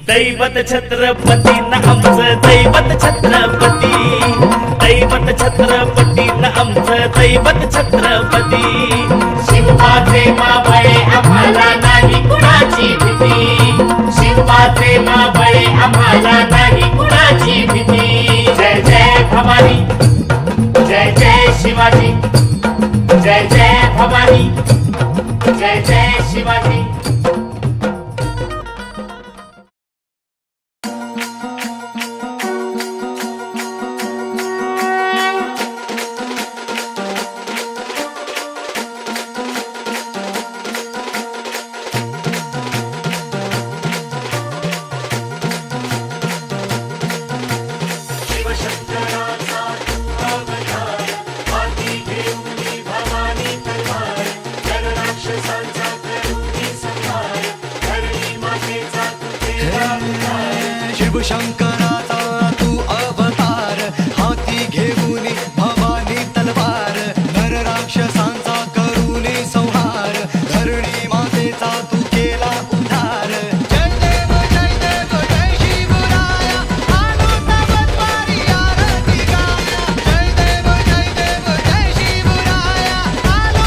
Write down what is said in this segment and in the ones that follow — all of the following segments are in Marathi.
दैवत छत्रपती न आमचं दैवत छत्रपती, दैवत छत्रपती न आमचं दैवत छत्रपती. शिवबाचे मावळे आम्हाला नाही कुणाची भीती, शिवबाचे मावळे आम्हाला नाही कुणाची भीती. जय जय भवानी, जय जय शिवाजी, जय जय भवानी, जय जय शिवाजी. शिवशंकराचा तू अवतार, हाती घेऊन भवानी तलवार, नर राक्षसांचा करूनी संहार, धरणी मातेचा तू केला उद्धार. जय देव जय शिवराया, आलो तवद्वारी आरती गाया. जय देव जय शिवराया, आलो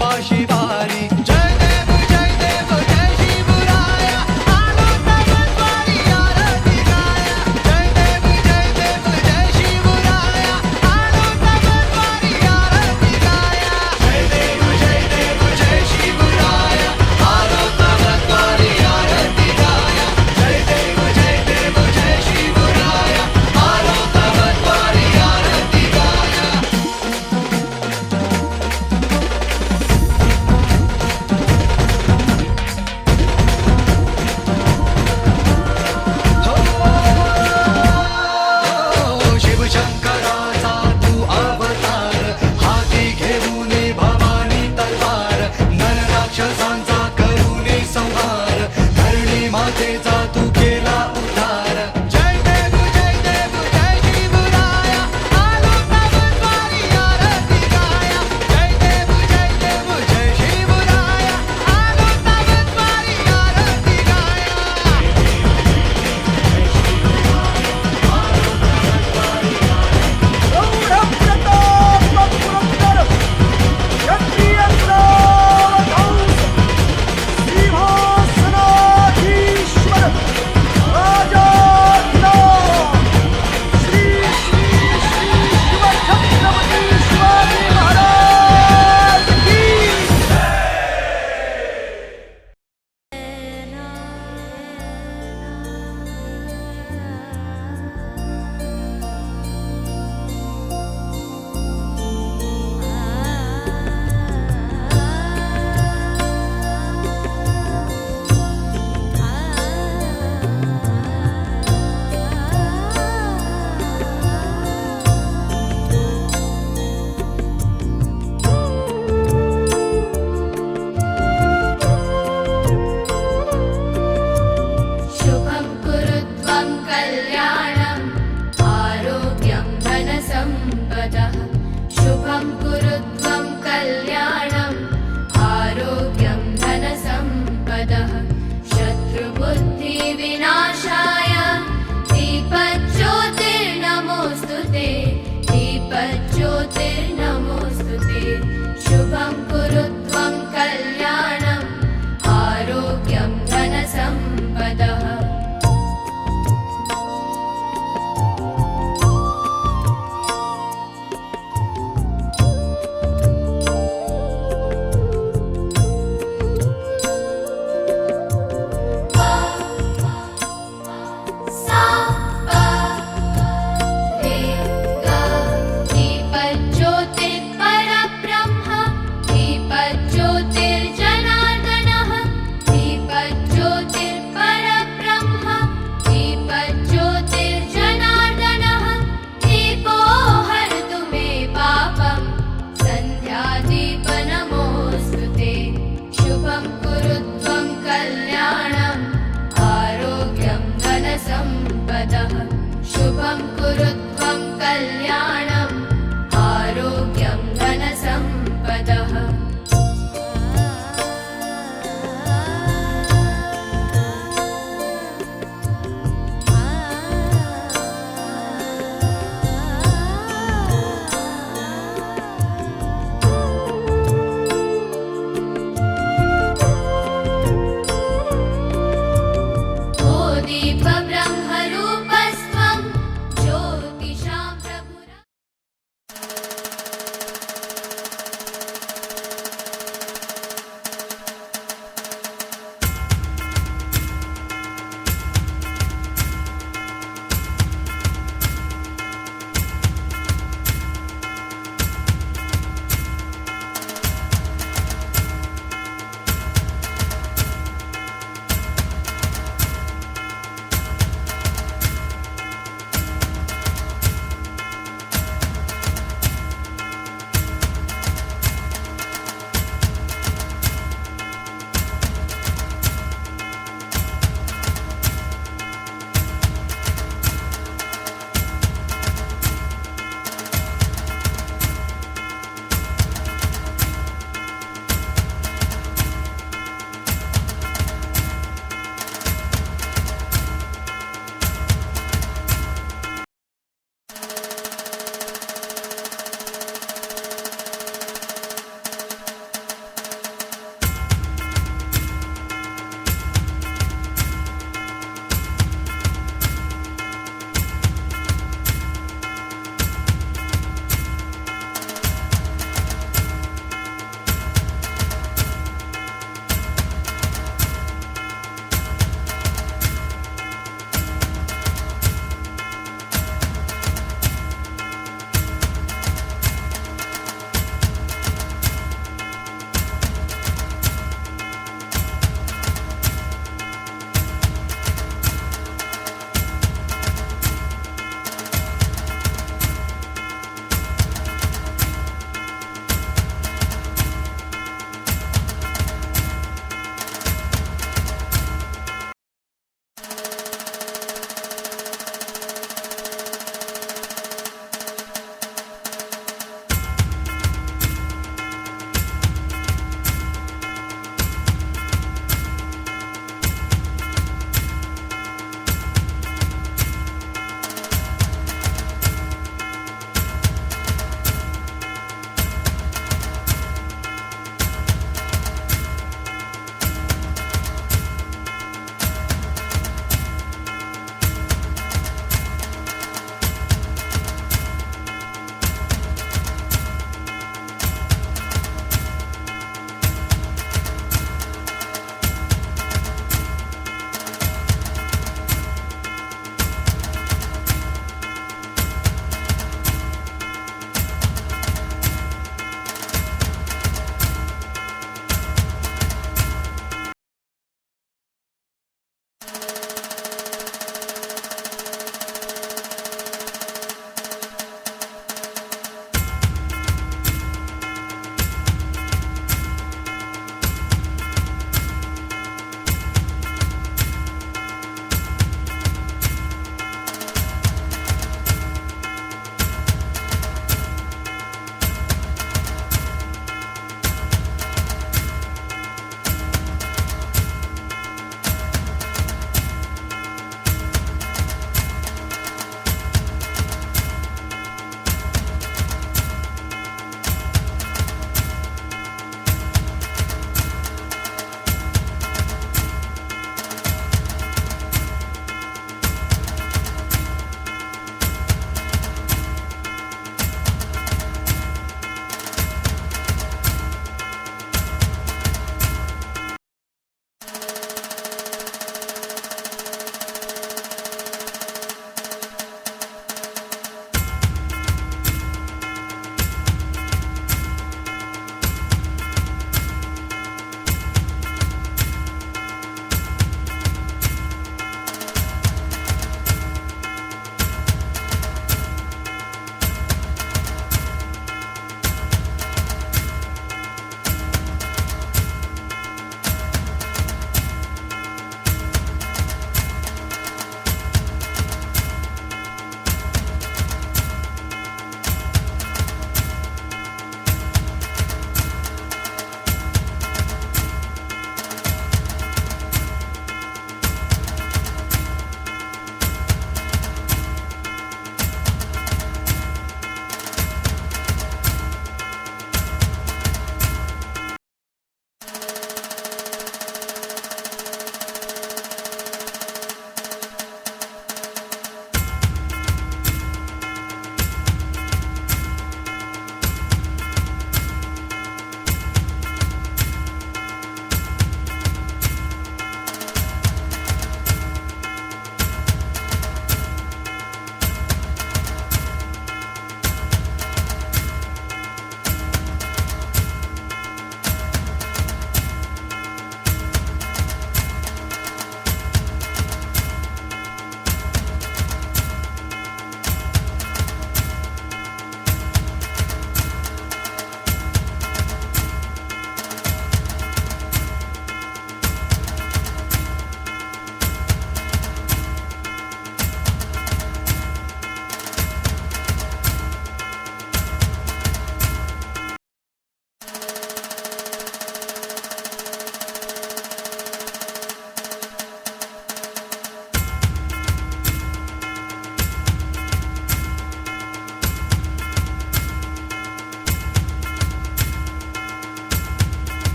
बाशी वारी जय देव जय शिवराया आलो तवद्वारी आरती गाया जय देव जय शिवराया आलो तवद्वारी आरती गाया जय देव जय शिवराया आलो तवद्वारी आरती गाया जय देव जय शिवराया आलो तवद्वारी आरती गाया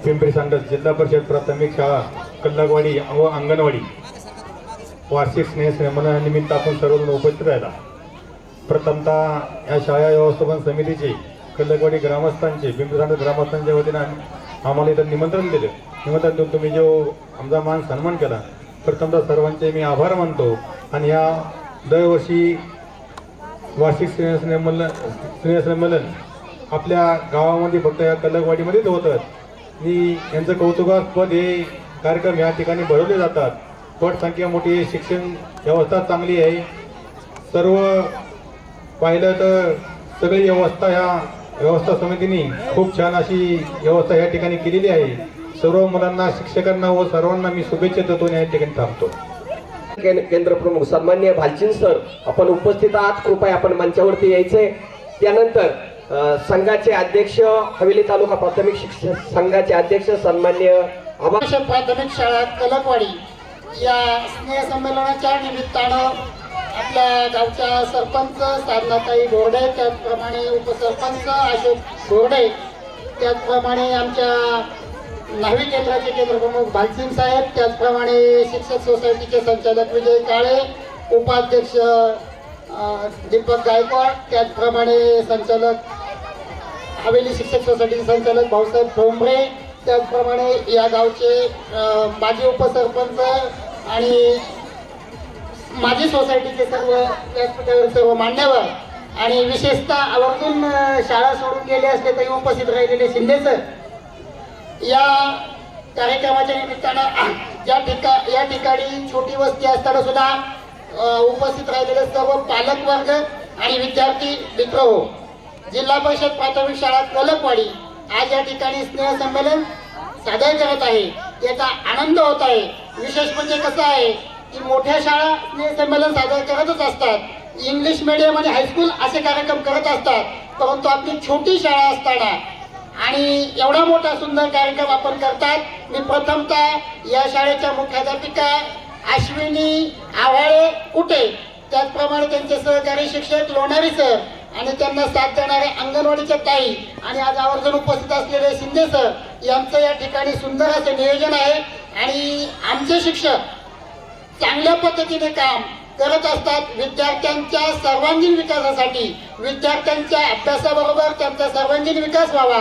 पिंपरी सांडस जिल्हा परिषद प्राथमिक शाळा कल्लकवाडी व अंगणवाडी वार्षिक स्नेहसन्मानानिमित्त आपण सर्वजण उपस्थित राहिला. प्रथमतः या शाळा व्यवस्थापन समितीचे कल्लकवाडी ग्रामस्थांचे पिंपरी सांडस ग्रामस्थांच्या वतीनं आम्हाला इथं निमंत्रण दिलं. निमंत्रण देऊन तुम्ही जो आमचा मान सन्मान केला, प्रथमतः सर्वांचे मी आभार मानतो. आणि या दरवर्षी वार्षिक स्नेहसंमेलन आपल्या गावामध्ये फक्त या कल्लकवाडीमध्येच होतात. आणि यांचं कौतुकास्पद हे कार्यक्रम या ठिकाणी भरवले जातात. पटसंख्या मोठी आहे, शिक्षण व्यवस्था चांगली आहे. सर्व पाहिलं तर सगळी व्यवस्था ह्या व्यवस्था समितीने खूप छान अशी व्यवस्था या ठिकाणी केलेली आहे. सर्व मुलांना, शिक्षकांना व सर्वांना मी शुभेच्छा देतो आणि या ठिकाणी थांबतो. केंद्र प्रमुख सन्माननीय भालचीन सर आपण उपस्थित आहात, कृपया आपण मंचावरती यायचंय. त्यानंतर संघाचे अध्यक्ष, हवेली तालुका प्राथमिक शिक्षक संघाचे अध्यक्ष सन्माननीय प्राथमिक शाळा कलकवाडी या स्नेहसंमेलनाच्या निमित्तानं आपल्या गावच्या सरपंच साधनाताई घोरडे, त्याचप्रमाणे उपसरपंच अशोक घोरडे, त्याचप्रमाणे आमच्या न्हावी केंद्राचे केंद्रप्रमुख भालसिंग साहेब, त्याचप्रमाणे शिक्षक सोसायटीचे संचालक विजय काळे, उपाध्यक्ष दीपक गायकवाड, त्याचप्रमाणे संचालक हवेली शिक्षक सोसायटीचे संचालक भाऊसाहेब ठोंबरे, त्याचप्रमाणे या गावचे माजी उपसरपंच आणि माजी सोसायटीचे सर्व मान्यवर आणि विशेषतः आवर्जून शाळा सोडून गेले असले तरी उपस्थित राहिलेले शिंदे सर, या कार्यक्रमाच्या निमित्तानं या ठिकाणी छोटी वस्ती असताना सुद्धा उपस्थित राहिलेले सर्व पालकवर्ग आणि विद्यार्थी मित्र हो, जिल्हा परिषद प्राथमिक शाळा कलकवाडी आज या ठिकाणी स्नेहसंमेलन सादर करत आहे. याचा आनंद होत आहे. विशेष म्हणजे कसं आहे की मोठ्या शाळा स्नेहसंमेलन सादर करतच असतात, इंग्लिश मीडियम आणि हायस्कूल असे कार्यक्रम करत असतात, परंतु आपली छोटी शाळा असताना आणि एवढा मोठा सुंदर कार्यक्रम आपण करतात. मी प्रथमतः या शाळेच्या मुख्याध्यापिका अश्विनी आव्हाळे कुटे, त्याचप्रमाणे त्यांचे सहकारी शिक्षक लोणारी सर आणि त्यांना साथ देणारे अंगणवाडीच्या ताई आणि आज आवर्जून उपस्थित असलेले शिंदे सर यांचं या ठिकाणी सुंदर असे नियोजन आहे. आणि आमचे शिक्षक चांगल्या पद्धतीने काम करत असतात. विद्यार्थ्यांच्या सर्वांगीण विकासासाठी, विद्यार्थ्यांच्या अभ्यासाबरोबर त्यांचा सर्वांगीण विकास व्हावा,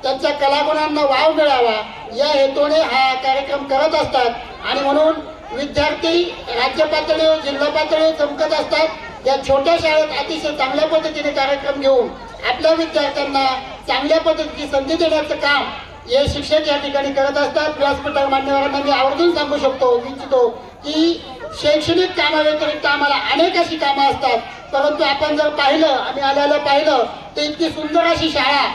त्यांच्या कलागुणांना वाव मिळावा या हेतूने हा कार्यक्रम करत असतात. आणि म्हणून विद्यार्थी राज्य पातळीवर, जिल्हा पातळीवर चमकत असतात. या छोट्या शाळेत अतिशय चांगल्या पद्धतीने कार्यक्रम घेऊन आपल्या विद्यार्थ्यांना चांगल्या पद्धतीची संधी देण्याचं काम हे शिक्षक या ठिकाणी करत असतात. व्यासपीठावर मान्यवरांना मी आवर्जून सांगू इच्छितो की शैक्षणिक कामाव्यतिरिक्त आम्हाला अनेक अशी कामं असतात, परंतु आपण जर पाहिलं, आम्ही आल्याला पाहिलं तर इतकी सुंदर अशी शाळा,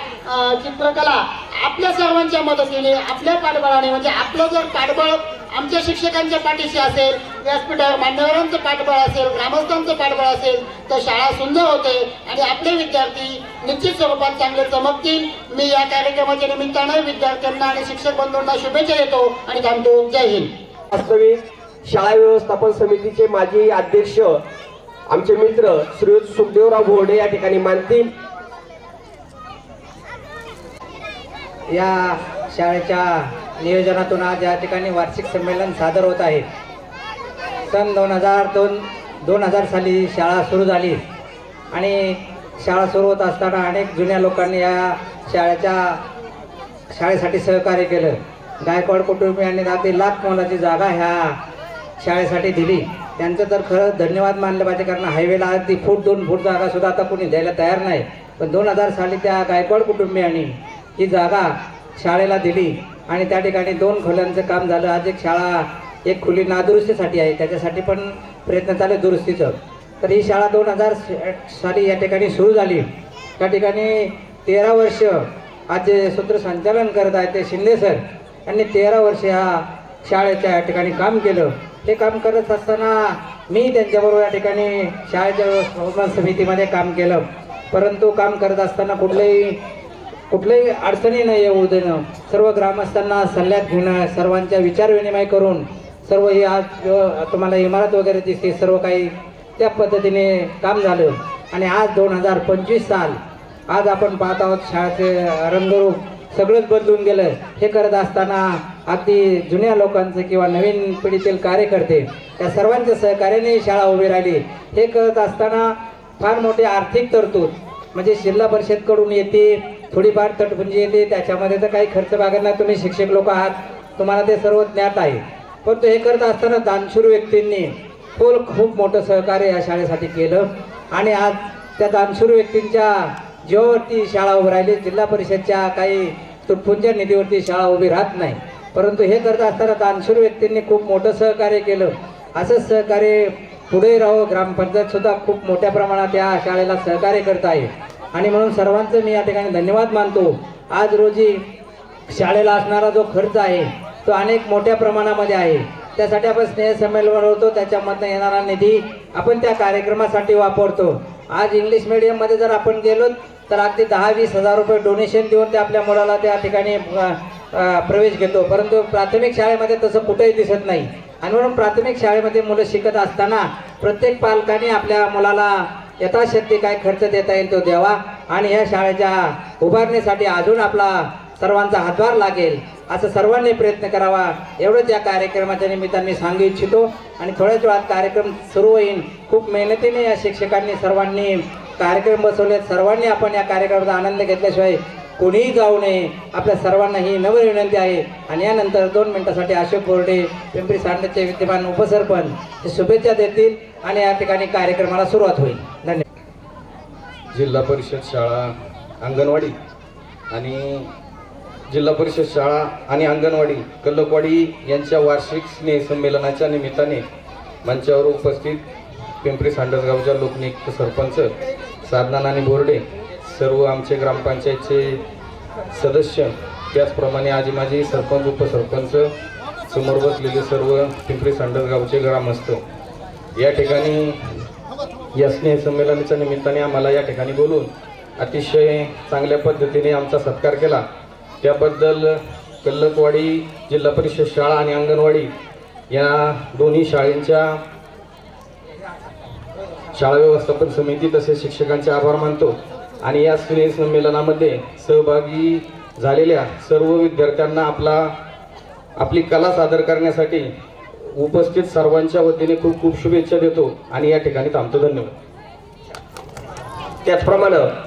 चित्रकला आपल्या सर्वांच्या मदतीने, आपल्या पाठबळाने, म्हणजे आपलं जर पाठबळ आमच्या शिक्षकांच्या पाठीशी असेल, व्यासपीठावर मान्यवरांचं पाठबळ असेल, ग्रामस्थांचं पाठबळ असेल तर शाळा सुंदर होते आणि आपले विद्यार्थी निश्चित स्वरूपात चांगले चमकतील. मी या कार्यक्रमाच्या निमित्तानं विद्यार्थ्यांना आणि शिक्षक बंधूंना शुभेच्छा देतो आणि थांबतो. जय हिंद. वास्तविक शाळा व्यवस्थापन समितीचे माजी अध्यक्ष आमचे मित्र श्री सुखदेवराव घोरडे या ठिकाणी मानतील. या शाळेच्या नियोजनातून आज या ठिकाणी वार्षिक संमेलन सादर होत आहे. सन 2002 साली शाळा सुरू झाली आणि शाळा सुरू होत असताना अनेक जुन्या लोकांनी या शाळेसाठी सहकार्य केलं. गायकवाड कुटुंबियांनी अगदी लाख मोलाची जागा ह्या शाळेसाठी दिली. त्यांचं तर खरं धन्यवाद मानलं पाहिजे, कारण हायवेला अगदी फूट 2 फूट जागा सुद्धा आता कोणी द्यायला तयार नाही. पण 2000 साली त्या गायकवाड कुटुंबियांनी ही जागा शाळेला दिली आणि त्या ठिकाणी 2 खोल्यांचं काम झालं. आज एक खोली नादुरुस्तीसाठी आहे, त्याच्यासाठी पण प्रयत्न चालू आहे दुरुस्तीचं. तर ही शाळा 2000 साली या ठिकाणी सुरू झाली. त्या ठिकाणी 13 वर्ष आज जे सूत्रसंचालन करत आहेत ते शिंदे सर यांनी 13 वर्ष ह्या शाळेच्या या ठिकाणी काम केलं. हे काम करत असताना मी त्यांच्याबरोबर या ठिकाणी शाळेच्या व्यवस्थापन समितीमध्ये काम केलं. परंतु काम करत असताना कुठल्याही अडचणी नाही येऊ देणं, सर्व ग्रामस्थांना सल्ल्यात घेणं, सर्वांच्या विचारविनिमय करून सर्व ही आज तुम्हाला इमारत वगैरे दिसते, सर्व काही त्या पद्धतीने काम झालं. आणि आज 2025 साल आज आपण पाहत आहोत, शाळेचे रंगरूप सगळंच बदलून गेलं. हे करत असताना अगदी जुन्या लोकांचं किंवा नवीन पिढीतील कार्यकर्ते या सर्वांच्या सहकार्याने ही शाळा उभी राहिली. हे करत असताना फार मोठी आर्थिक तरतूद म्हणजे जिल्हा परिषदकडून येते, थोडीफार तटपुंजी येते, त्याच्यामध्ये तर काही खर्च भागत नाही. तुम्ही शिक्षक लोक आहात, तुम्हाला ते सर्व ज्ञात आहे. परंतु हे करत असताना दानशूर व्यक्तींनी खूप मोठं सहकार्य या शाळेसाठी केलं आणि आज त्या दानशूर व्यक्तींच्या जीवावरती शाळा उभी राहिली. जिल्हा परिषदच्या काही तुटपुंज्या निधीवरती शाळा उभी राहत नाही. परंतु हे करत असताना दानशूर व्यक्तींनी खूप मोठं सहकार्य केलं. असंच सहकार्य पुढे राहो. ग्रामपंचायत सुद्धा खूप मोठ्या प्रमाणात या शाळेला सहकार्य करत आहे आणि म्हणून सर्वांचं मी या ठिकाणी धन्यवाद मानतो. आज रोजी शाळेला असणारा जो खर्च आहे तो अनेक मोठ्या प्रमाणामध्ये आहे. त्यासाठी आपण स्नेहसंमेलन भरवतो, त्याच्यामधनं येणारा निधी आपण त्या कार्यक्रमासाठी वापरतो. आज इंग्लिश मिडियममध्ये जर आपण गेलो तर अगदी 10-20 हजार रुपये डोनेशन देऊन ते आपल्या मुलाला त्या ठिकाणी प्रवेश घेतो. परंतु प्राथमिक शाळेमध्ये तसं कुठेही दिसत नाही आणि म्हणून प्राथमिक शाळेमध्ये मुलं शिकत असताना प्रत्येक पालकाने आपल्या मुलाला यथाशक्ती काय खर्च देता येईल तो द्यावा आणि ह्या शाळेच्या उभारणीसाठी अजून आपला सर्वांचा हातभार लागेल असं सर्वांनी प्रयत्न करावा. एवढंच या कार्यक्रमाच्या निमित्ताने मी सांगू इच्छितो आणि थोड्याच वेळात कार्यक्रम सुरू होईल. खूप मेहनतीने या शिक्षकांनी सर्वांनी कार्यक्रम बसवले. सर्वांनी आपण या कार्यक्रमाचा आनंद घेतल्याशिवाय कोणीही जाऊ नये. आपल्या सर्वांना ही नम्र विनंती आहे. आणि यानंतर 2 मिनिटासाठी अशोक बोर्डे पिंपरी सांडचे विद्यमान उपसरपंच हे शुभेच्छा देतील आणि या ठिकाणी कार्यक्रमाला सुरुवात होईल. धन्यवाद. जिल्हा परिषद शाळा अंगणवाडी आणि जिल्हा परिषद शाळा आणि अंगणवाडी कल्लकवाडी यांच्या वार्षिक स्नेहसंमेलनाच्या निमित्ताने मंचावर उपस्थित पिंपरी सांडसगावच्या लोकनियुक्त सरपंच साधना नानी बोर्डे, सर्व आमचे ग्रामपंचायतचे सदस्य, त्याचप्रमाणे आजी माजी सरपंच उपसरपंच, समोर बसलेले सर्व पिंपरी सांडसगावचे ग्रामस्थ, या ठिकाणी या स्नेहसंमेलनाच्या निमित्ताने आम्हाला या ठिकाणी बोलून अतिशय चांगल्या पद्धतीने आमचा सत्कार केला. त्याबद्दल कल्लकवाडी जिल्हा परिषद शाळा आणि अंगणवाडी या दोन्ही शाळेंच्या शाळा व्यवस्थापन समिती तसेच शिक्षकांचे आभार मानतो. आणि या स्नेहसंमेलनामध्ये सहभागी झालेल्या सर्व विद्यार्थ्यांना आपली कला सादर करण्यासाठी उपस्थित सर्वांच्या वतीने खूप खूप शुभेच्छा देतो आणि या ठिकाणी थांबतो. धन्यवाद. त्याचप्रमाणे